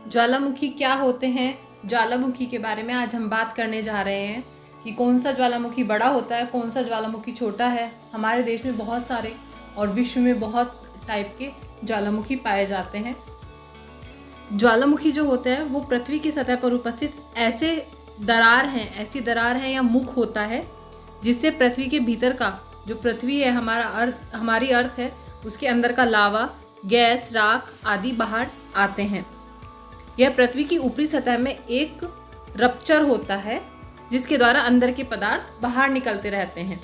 ज्वालामुखी क्या होते हैं, ज्वालामुखी के बारे में आज हम बात करने जा रहे हैं कि कौन सा ज्वालामुखी बड़ा होता है, कौन सा ज्वालामुखी छोटा है। हमारे देश में बहुत सारे और विश्व में बहुत टाइप के ज्वालामुखी पाए जाते हैं। ज्वालामुखी जो होते हैं वो पृथ्वी की सतह पर उपस्थित ऐसी दरार है या मुख होता है जिससे पृथ्वी के भीतर का जो पृथ्वी है, हमारी अर्थ है, उसके अंदर का लावा, गैस, राख आदि बाहर आते हैं। यह पृथ्वी की ऊपरी सतह में एक रप्चर होता है जिसके द्वारा अंदर के पदार्थ बाहर निकलते रहते हैं।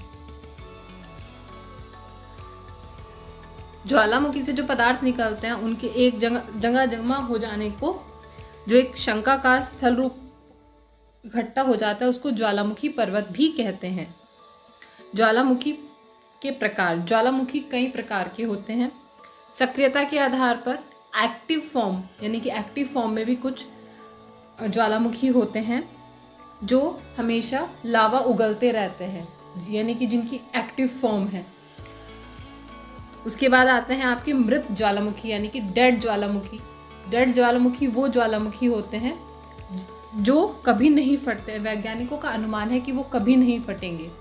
ज्वालामुखी से जो पदार्थ निकलते हैं उनके एक जगह जमा हो जाने को जो एक शंक्वाकार स्थल रूप इकट्ठा हो जाता है उसको ज्वालामुखी पर्वत भी कहते हैं। ज्वालामुखी के प्रकार, ज्वालामुखी कई प्रकार के होते हैं। सक्रियता के आधार पर एक्टिव फॉर्म, यानी कि एक्टिव फॉर्म में भी कुछ ज्वालामुखी होते हैं जो हमेशा लावा उगलते रहते हैं, यानी कि जिनकी एक्टिव फॉर्म है। उसके बाद आते हैं आपके मृत ज्वालामुखी, यानी कि डेड ज्वालामुखी। डेड ज्वालामुखी वो ज्वालामुखी होते हैं जो कभी नहीं फटते। वैज्ञानिकों का अनुमान है कि वो कभी नहीं फटेंगे।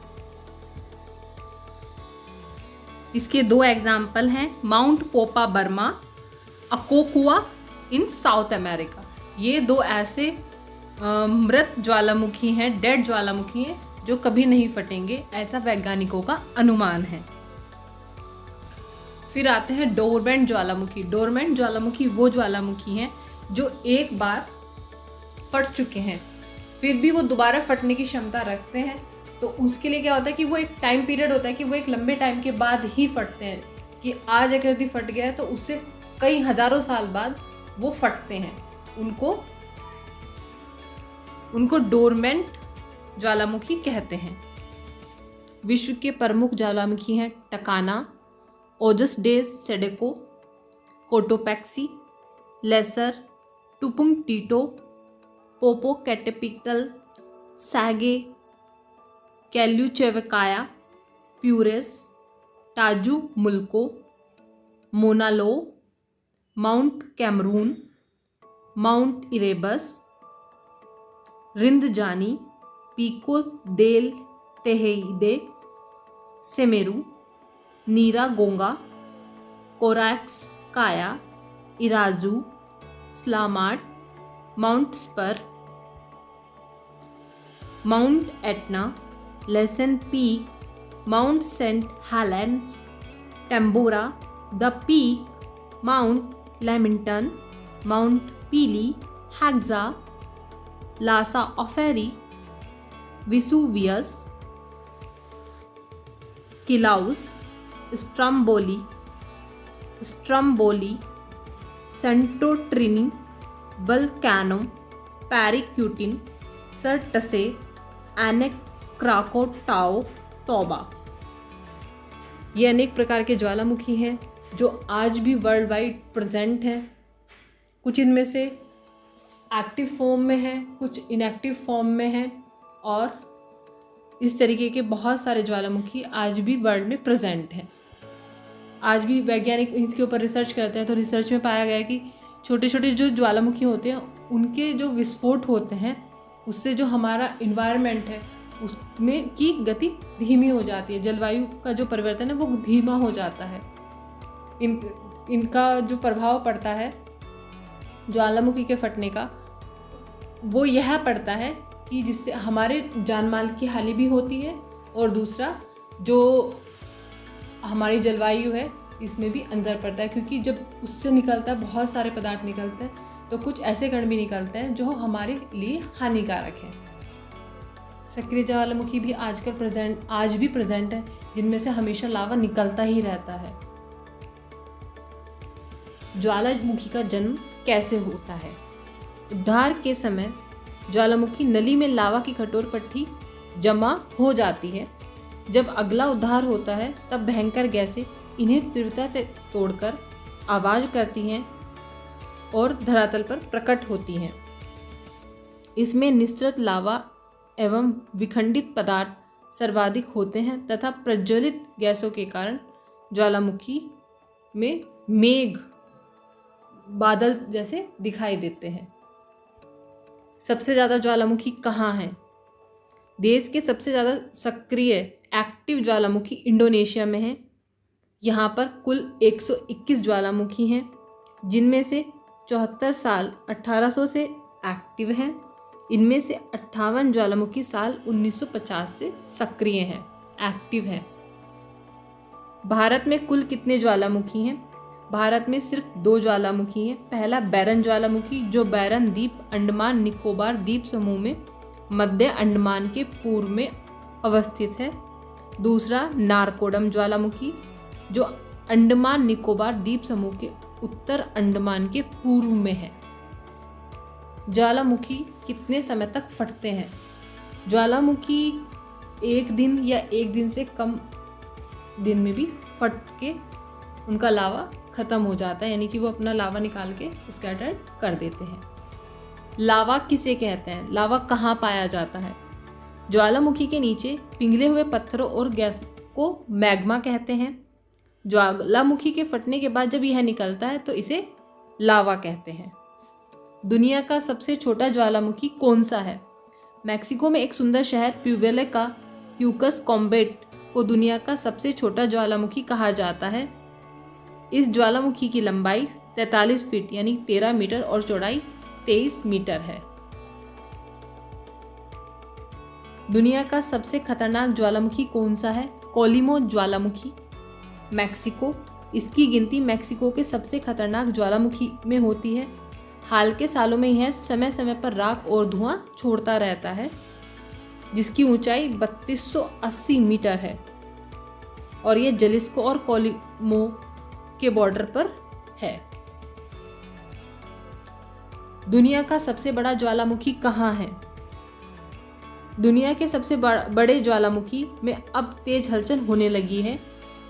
इसके दो एग्जाम्पल हैं, माउंट पोपा बर्मा, अकोकुआ इन साउथ अमेरिका। ये दो ऐसे मृत ज्वालामुखी हैं, डेड ज्वालामुखी हैं जो कभी नहीं फटेंगे, ऐसा वैज्ञानिकों का अनुमान है। फिर आते हैं डोरमेंट ज्वालामुखी। डोरमेंट ज्वालामुखी वो ज्वालामुखी हैं जो एक बार फट चुके हैं फिर भी वो दोबारा फटने की क्षमता रखते हैं। तो उसके लिए क्या होता है कि वो एक टाइम पीरियड होता है कि वो एक लंबे टाइम के बाद ही फटते हैं, कि आज अगर यदि फट गया है तो उससे कई हजारों साल बाद वो फटते हैं। उनको डोरमेंट ज्वालामुखी कहते हैं। विश्व के प्रमुख ज्वालामुखी हैं टकाना, ओजस डेज सेडेको, Cotopaxi, Lascar, Tupungatito, Popocatepetl, Sangay, Klyuchevskaya, Purace, Tajumulco, Mauna Loa, Mount Cameroon, Mount Erebus, Rinjani, Pico del Teide, Semeru, Nyiragongo, Koryakskaya, Irazu, Slamet, Mount Spurr, Mount Etna, Lassen Peak, Mount Saint Helens, Tambora, the peak, Mount Lamington, Mount Pelee, Hekla, लासा ऑफेरी, Vesuvius, Kilauea, Stromboli, Santorini, Vulcano, Paricutin, Surtsey, Anak Krakatau, Taupo. ये अनेक प्रकार के ज्वालामुखी हैं जो आज भी वर्ल्ड वाइड प्रेजेंट हैं। कुछ इनमें से एक्टिव फॉर्म में है, कुछ इनएक्टिव फॉर्म में है, और इस तरीके के बहुत सारे ज्वालामुखी आज भी वर्ल्ड में प्रेजेंट हैं। आज भी वैज्ञानिक इसके ऊपर रिसर्च करते हैं तो रिसर्च में पाया गया कि छोटे छोटे जो ज्वालामुखी होते हैं उनके जो विस्फोट होते हैं उससे जो हमारा इन्वायरमेंट है उसमें की गति धीमी हो जाती है, जलवायु का जो परिवर्तन है वो धीमा हो जाता है। इनका जो प्रभाव पड़ता है ज्वालामुखी के फटने का वो यह पड़ता है कि जिससे हमारे जान माल की हानि भी होती है, और दूसरा जो हमारी जलवायु है इसमें भी अंतर पड़ता है, क्योंकि जब उससे निकलता है बहुत सारे पदार्थ निकलते हैं तो कुछ ऐसे कण भी निकलते हैं जो हमारे लिए हानिकारक हैं। सक्रिय ज्वालामुखी भी आज भी प्रेजेंट है, जिनमें से हमेशा लावा निकलता ही रहता है। ज्वालामुखी का जन्म कैसे होता है? उद्धार के समय ज्वालामुखी नली में लावा की कठोर पट्टी जमा हो जाती है। जब अगला उद्धार होता है तब भयंकर गैसें इन्हें तीव्रता से तोड़कर आवाज करती हैं और धरातल पर प्रकट होती हैं। इसमें निस्तृत लावा एवं विखंडित पदार्थ सर्वाधिक होते हैं तथा प्रज्वलित गैसों के कारण ज्वालामुखी में मेघ बादल जैसे दिखाई देते हैं। सबसे ज़्यादा ज्वालामुखी कहाँ हैं? देश के सबसे ज़्यादा सक्रिय एक्टिव ज्वालामुखी इंडोनेशिया में है। यहाँ पर कुल 121 ज्वालामुखी हैं, जिनमें से 74 साल 1800 से एक्टिव हैं। इनमें से 58 ज्वालामुखी साल 1950 से सक्रिय हैं, एक्टिव हैं। भारत में कुल कितने ज्वालामुखी हैं? भारत में सिर्फ 2 ज्वालामुखी हैं। पहला बैरन ज्वालामुखी, जो बैरन द्वीप अंडमान निकोबार द्वीप समूह में मध्य अंडमान के पूर्व में अवस्थित है। दूसरा नारकोडम ज्वालामुखी, जो अंडमान निकोबार द्वीप समूह के उत्तर अंडमान के पूर्व में है। ज्वालामुखी कितने समय तक फटते हैं? ज्वालामुखी एक दिन या एक दिन से कम दिन में भी फट के उनका लावा खत्म हो जाता है, यानी कि वो अपना लावा निकाल के स्कैटर कर देते हैं। लावा किसे कहते हैं? लावा कहाँ पाया जाता है? ज्वालामुखी के नीचे पिघले हुए पत्थरों और गैस को मैग्मा कहते हैं। ज्वालामुखी के फटने के बाद जब यह निकलता है तो इसे लावा कहते हैं। दुनिया का सबसे छोटा ज्वालामुखी कौन सा है? मैक्सिको में एक सुंदर शहर प्यूबेले का क्यूकस कॉम्बेट को दुनिया का सबसे छोटा ज्वालामुखी कहा जाता है। इस ज्वालामुखी की लंबाई 43 फीट यानी 13 मीटर और चौड़ाई 23 मीटर है। दुनिया का सबसे खतरनाक ज्वालामुखी कौन सा है? कोलिमो ज्वालामुखी, मैक्सिको। इसकी गिनती मैक्सिको के सबसे खतरनाक ज्वालामुखी में होती है। हाल के सालों में यह समय समय पर राख और धुआं छोड़ता रहता है, जिसकी ऊंचाई 3280 मीटर है और यह जलिस्को और कोलिमो के बॉर्डर पर है। दुनिया का सबसे बड़ा ज्वालामुखी कहाँ है? दुनिया के सबसे बड़े ज्वालामुखी में अब तेज हलचल होने लगी है।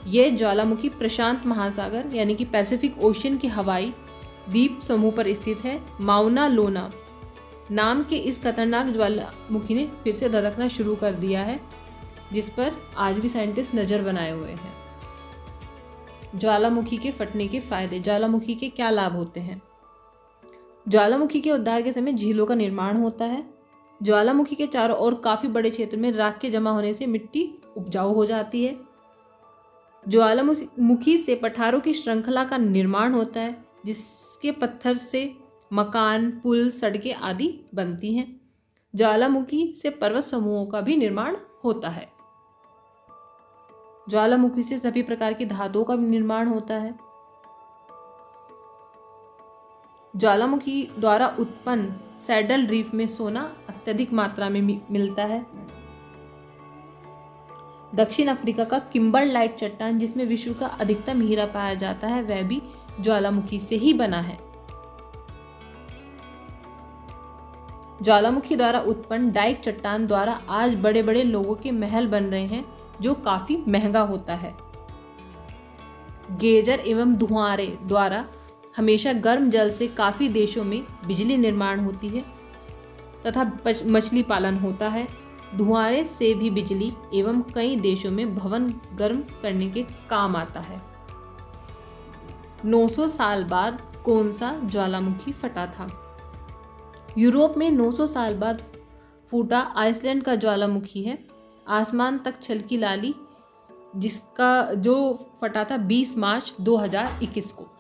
यह ज्वालामुखी प्रशांत महासागर यानी कि पैसिफिक ओशियन के हवाई द्वीप समूह पर स्थित है। माउना लोना नाम के इस खतरनाक ज्वालामुखी ने फिर से धधकना शुरू कर दिया है, जिस पर आज भी साइंटिस्ट नज़र बनाए हुए हैं। ज्वालामुखी के फटने के फायदे। ज्वालामुखी के क्या लाभ होते हैं? ज्वालामुखी के उद्धार के समय झीलों का निर्माण होता है। ज्वालामुखी के चारों ओर काफ़ी बड़े क्षेत्र में राख के जमा होने से मिट्टी उपजाऊ हो जाती है। ज्वालामुखी से पठारों की श्रृंखला का निर्माण होता है, जिसके पत्थर से मकान, पुल, सड़कें आदि बनती हैं। ज्वालामुखी से पर्वत समूहों का भी निर्माण होता है। ज्वालामुखी से सभी प्रकार की धातुओं का भी निर्माण होता है। ज्वालामुखी द्वारा उत्पन्न सैडल रीफ में सोना अत्यधिक मात्रा में मिलता है। दक्षिण अफ्रीका का किम्बरलाइट चट्टान, जिसमें विश्व का अधिकतम हीरा पाया जाता है, वह भी ज्वालामुखी से ही बना है। ज्वालामुखी द्वारा उत्पन्न डाइक चट्टान द्वारा आज बड़े बड़े लोगों के महल बन रहे हैं, जो काफी महंगा होता है। गेजर एवं धुआंरे द्वारा हमेशा गर्म जल से काफी देशों में बिजली निर्माण होती है तथा मछली पालन होता है। धुआंरे से भी बिजली एवं कई देशों में भवन गर्म करने के काम आता है। 900 साल बाद कौन सा ज्वालामुखी फटा था? यूरोप में 900 साल बाद फूटा आइसलैंड का ज्वालामुखी है। आसमान तक छलकी लाली, जिसका जो फटा था 20 मार्च 2021 को।